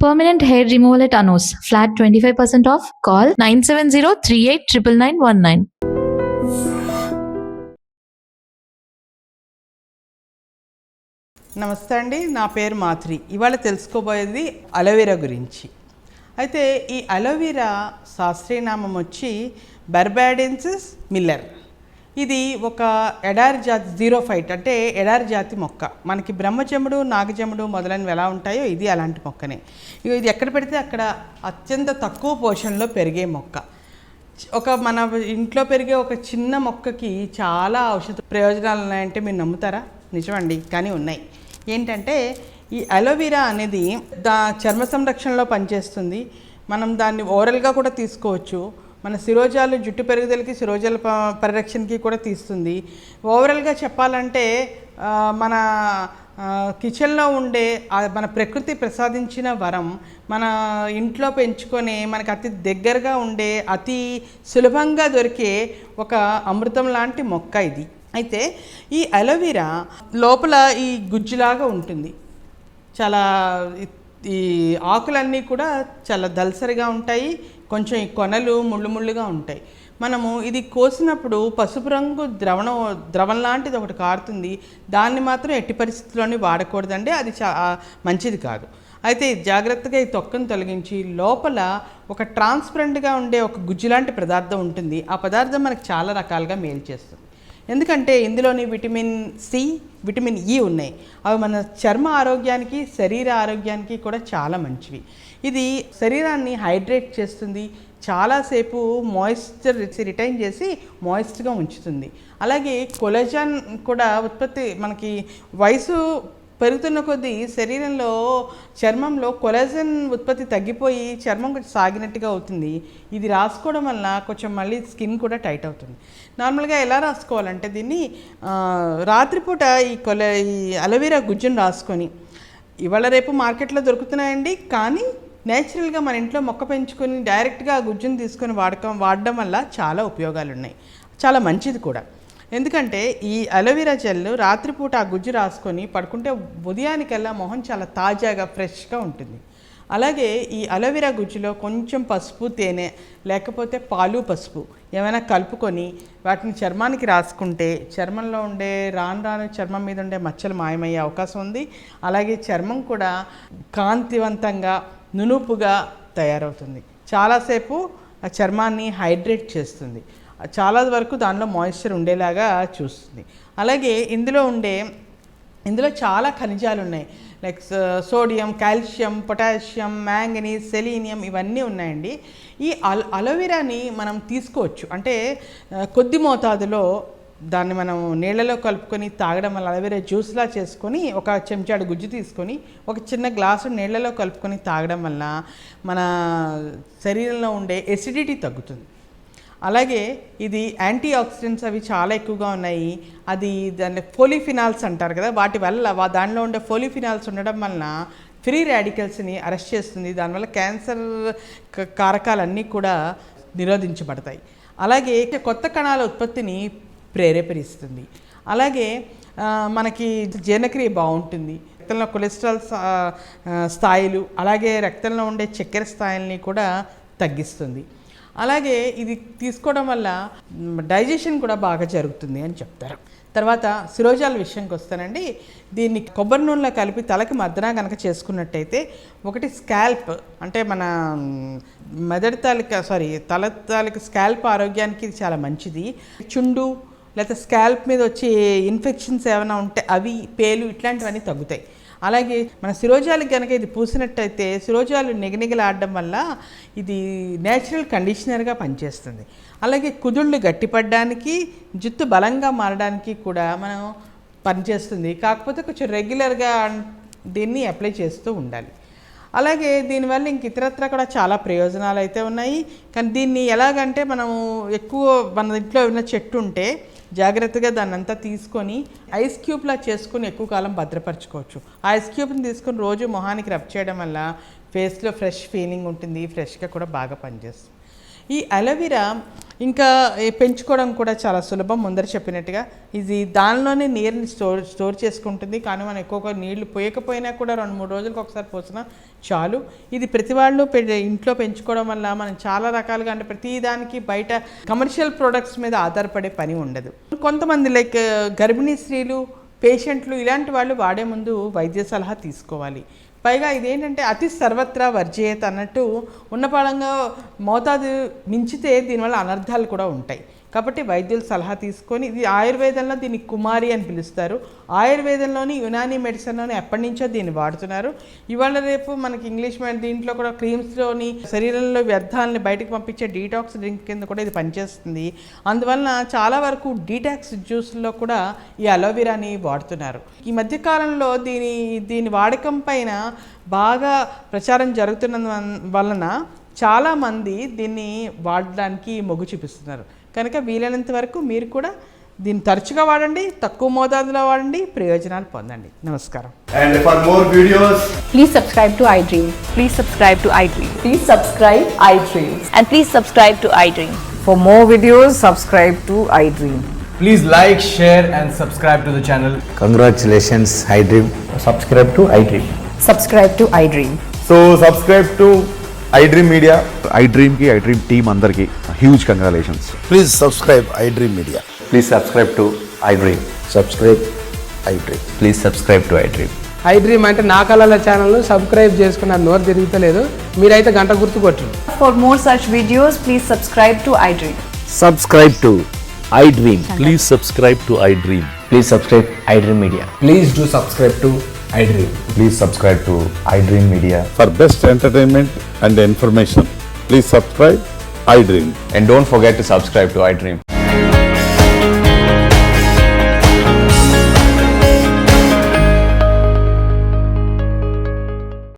Permanent hair removal at Anos. Flat 25% off. Call 970-389919. నమస్తే అండి, నా పేరు మాధురి. ఇవాళ తెలుసుకోబోయేది అలోవెరా గురించి. అయితే ఈ అలోవెరా శాస్త్రీయనామం వచ్చి బర్బాడెన్సిస్ మిల్లర్. ఇది ఒక ఎడారి జాతి జీరోఫైట్, అంటే ఎడారి జాతి మొక్క. మనకి బ్రహ్మజముడు, నాగజముడు మొదలైనవి ఎలా ఉంటాయో ఇది అలాంటి మొక్కనే. ఇది ఎక్కడ పెడితే అక్కడ అత్యంత తక్కువ పోషణలో పెరిగే మొక్క. మన ఇంట్లో పెరిగే ఒక చిన్న మొక్కకి చాలా ఔషధ ప్రయోజనాలు ఉన్నాయంటే మీరు నమ్ముతారా? నిజమండి, కానీ ఉన్నాయి. ఏంటంటే ఈ అలోవెరా అనేది చర్మ సంరక్షణలో పనిచేస్తుంది. మనం దాన్ని ఓరల్గా కూడా తీసుకోవచ్చు. మన శిరోజాలు, జుట్టు పెరుగుదలకి, శిరోజాల పరిరక్షణకి కూడా తీస్తుంది. ఓవరాల్గా చెప్పాలంటే మన కిచెన్లో ఉండే మన ప్రకృతి ప్రసాదించిన వరం, మన ఇంట్లో పెంచుకొని మనకు అతి దగ్గరగా ఉండే, అతి సులభంగా దొరికే ఒక అమృతం లాంటి మొక్క ఇది. అయితే ఈ అలోవెరా లోపల ఈ గుజ్జులాగా ఉంటుంది. చాలా ఈ ఆకులన్నీ కూడా చాలా దల్సరిగా ఉంటాయి. కొంచెం ఈ కొనలు ముళ్ళు ముళ్ళుగా ఉంటాయి. మనము ఇది కోసినప్పుడు పసుపు రంగు ద్రవం లాంటిది ఒకటి కారుతుంది. దాన్ని మాత్రం ఎట్టి పరిస్థితుల్లోని వాడకూడదండి, అది మంచిది కాదు. అయితే జాగ్రత్తగా ఈ తొక్కను తొలగించి లోపల ఒక ట్రాన్స్పరెంట్గా ఉండే ఒక గుజ్జు లాంటి పదార్థం ఉంటుంది. ఆ పదార్థం మనకు చాలా రకాలుగా మేలు చేస్తుంది. ఎందుకంటే ఇందులోని విటమిన్ సి, విటమిన్ ఈ ఉన్నాయి. అవి మన చర్మ ఆరోగ్యానికి, శరీర ఆరోగ్యానికి కూడా చాలా మంచివి. ఇది శరీరాన్ని హైడ్రేట్ చేస్తుంది, చాలాసేపు మాయిశ్చర్ రిటైన్ చేసి మాయిస్ట్గా ఉంచుతుంది. అలాగే కొలజన్ కూడా ఉత్పత్తి, మనకి వయసు పెరుగుతున్న కొద్దీ శరీరంలో, చర్మంలో కొలాజన్ ఉత్పత్తి తగ్గిపోయి చర్మం కొంచెం సాగినట్టుగా అవుతుంది. ఇది రాసుకోవడం వల్ల కొంచెం మళ్ళీ స్కిన్ కూడా టైట్ అవుతుంది. నార్మల్గా ఎలా రాసుకోవాలంటే దీన్ని రాత్రిపూట ఈ అలోవెరా గుజ్జును రాసుకొని, ఇవాళ రేపు మార్కెట్లో దొరుకుతున్నాయండి, కానీ నేచురల్గా మన ఇంట్లో మొక్క పెంచుకొని డైరెక్ట్గా ఆ గుజ్జును తీసుకొని వాడడం వల్ల చాలా ఉపయోగాలు ఉన్నాయి. చాలా మంచిది కూడా. ఎందుకంటే ఈ అలోవెరా జెల్ రాత్రిపూట ఆ గుజ్జు రాసుకొని పడుకుంటే ఉదయానికల్లా మొహం చాలా తాజాగా, ఫ్రెష్గా ఉంటుంది. అలాగే ఈ అలోవెరా గుజ్జులో కొంచెం పసుపు, తేనె, లేకపోతే పాలు, పసుపు ఏమైనా కలుపుకొని వాటిని చర్మానికి రాసుకుంటే చర్మంలో ఉండే రాను చర్మం మీద ఉండే మచ్చలు మాయమయ్యే అవకాశం ఉంది. అలాగే చర్మం కూడా కాంతివంతంగా, నునుపుగా తయారవుతుంది. చాలాసేపు ఆ చర్మాన్ని హైడ్రేట్ చేస్తుంది. చాలా వరకు దానిలో మాయిశ్చర్ ఉండేలాగా చూస్తుంది. అలాగే ఇందులో చాలా ఖనిజాలు ఉన్నాయి. Like sodium, calcium, potassium, manganese, selenium ఇవన్నీ ఉన్నాయండి. ఈ అలోవెరాని మనం తీసుకోవచ్చు. అంటే కొద్ది మోతాదులో దాన్ని మనం నీళ్ళలో కలుపుకొని తాగడం వల్ల, అలోవెరా జ్యూస్లా చేసుకొని ఒక చెంచాడు గుజ్జు తీసుకొని ఒక చిన్న గ్లాసు నీళ్ళలో కలుపుకొని తాగడం వల్ల మన శరీరంలో ఉండే ఎసిడిటీ తగ్గుతుంది. అలాగే ఇది యాంటీ ఆక్సిడెంట్స్ అవి చాలా ఎక్కువగా ఉన్నాయి. అది దాని పోలిఫినాల్స్ అంటారు కదా, వాటి వల్ల దానిలో ఉండే పోలిఫినాల్స్ ఉండడం వలన ఫ్రీ రాడికల్స్ని అరెస్ట్ చేస్తుంది. దానివల్ల క్యాన్సర్ కారకాలన్నీ కూడా నిరోధించబడతాయి. అలాగే కొత్త కణాల ఉత్పత్తిని ప్రేరేపరిస్తుంది. అలాగే మనకి జీర్ణక్రియ బాగుంటుంది. రక్తంలో కొలెస్ట్రాల్ స్థాయిలు, అలాగే రక్తంలో ఉండే చక్కెర స్థాయిల్ని కూడా తగ్గిస్తుంది. అలాగే ఇది తీసుకోవడం వల్ల డైజెషన్ కూడా బాగా జరుగుతుంది అని చెప్తారు. తర్వాత శిరోజాల విషయంకి వస్తానండి. దీన్ని కొబ్బరి నూనెలో కలిపి తలకి మర్దన కనుక చేసుకున్నట్టయితే, ఒకటి స్కాల్ప్, అంటే మన తల తాలూకా స్కాల్ప్ ఆరోగ్యానికి ఇది చాలా మంచిది. చుండు లేకపోతే స్కాల్ప్ మీద వచ్చే ఇన్ఫెక్షన్స్ ఏమైనా ఉంటే అవి, పేలు ఇట్లాంటివన్నీ తగ్గుతాయి. అలాగే మన శిరోజాలకు కనుక ఇది పూసినట్టయితే శిరోజాలు నిగనిగలాడడం వల్ల ఇది నేచురల్ కండిషనర్గా పనిచేస్తుంది. అలాగే కుదుళ్ళు గట్టిపడడానికి, జుట్టు బలంగా మారడానికి కూడా మనం పనిచేస్తుంది. కాకపోతే కొంచెం రెగ్యులర్గా దీన్ని అప్లై చేస్తూ ఉండాలి. అలాగే దీనివల్ల ఇతరత్ర కూడా చాలా ప్రయోజనాలు అయితే ఉన్నాయి. కానీ దీన్ని ఎలాగంటే, మనము ఎక్కువ మన ఇంట్లో ఉన్న చెట్టు ఉంటే జాగ్రత్తగా దాన్ని అంతా తీసుకొని ఐస్ క్యూబ్లా చేసుకొని ఎక్కువ కాలం భద్రపరచుకోవచ్చు. ఆ ఐస్ క్యూబ్ని తీసుకొని రోజు మొహానికి రబ్ చేయడం వల్ల ఫేస్లో ఫ్రెష్ ఫీలింగ్ ఉంటుంది, ఫ్రెష్గా కూడా బాగా పనిచేస్తుంది. ఈ అలోవెరా ఇంకా పెంచుకోవడం కూడా చాలా సులభం. ముందర చెప్పినట్టుగా ఇది దానిలోనే నీరుని స్టోర్ చేసుకుంటుంది. కానీ మనం ఎక్కువగా నీళ్లు పోయకపోయినా కూడా 2-3 రోజులకు ఒకసారి పోసినా చాలు. ఇది ప్రతి వాళ్ళు ఇంట్లో పెంచుకోవడం వల్ల మనం చాలా రకాలుగా, అంటే ప్రతి దానికి బయట కమర్షియల్ ప్రొడక్ట్స్ మీద ఆధారపడే పని ఉండదు. కొంతమంది లైక్ గర్భిణీ స్త్రీలు, పేషెంట్లు ఇలాంటి వాళ్ళు వాడే ముందు వైద్య సలహా తీసుకోవాలి. పైగా ఇదేంటంటే అతి సర్వత్రా వర్జేయత అన్నట్టు ఉన్నపాళంగా మోతాదు మించితే దీనివల్ల అనర్థాలు కూడా ఉంటాయి. కాబట్టి వైద్యుల సలహా తీసుకొని, ఇది ఆయుర్వేదంలో దీన్ని కుమారి అని పిలుస్తారు. ఆయుర్వేదంలోని యునానీ మెడిసిన్లోని ఎప్పటి నుంచో దీన్ని వాడుతున్నారు. ఇవాళ రేపు మనకి ఇంగ్లీష్ దీంట్లో కూడా క్రీమ్స్లోని శరీరంలో వ్యర్థాలని బయటకు పంపించే డీటాక్స్ డ్రింక్ కింద కూడా ఇది పనిచేస్తుంది. అందువలన చాలా వరకు డీటాక్స్ జ్యూస్లో కూడా ఈ అలోవెరాని వాడుతున్నారు. ఈ మధ్యకాలంలో దీని వాడకం పైన బాగా ప్రచారం జరుగుతున్న వలన చాలామంది దీన్ని వాడడానికి మొగ్గు చూపిస్తున్నారు. కనుక వీలైనంత వరకు మీరు కూడా దీన్ని తరచుగా వాడండి, తక్కువ మోతాదులో వాడండి, ప్రయోజనాలు పొందండి. నమస్కారం. And for more videos, Please subscribe to iDream. Please subscribe to iDream. Please subscribe iDream. And please subscribe to iDream. For more videos, subscribe to iDream. please like, share and subscribe to the channel. Congratulations, iDream. Subscribe to iDream. Subscribe to iDream. So subscribe to iDream Media. iDream की iDream team अंदर की huge congratulations. Please subscribe iDream Media. Please subscribe to iDream. Subscribe iDream. Please subscribe to iDream. iDream అంటే నా కళల ఛానల్ను subscribe చేసుకున్న నోరు తిరుగుతలేదు. మీరైతే గంట గుర్తు కొట్టండి. For more such videos, please subscribe to iDream. Subscribe to iDream. Please subscribe to iDream. Please subscribe iDream Media. Please do subscribe to iDream. Please subscribe to iDream Media. For best entertainment and information, please subscribe iDream. And don't forget to subscribe to iDream.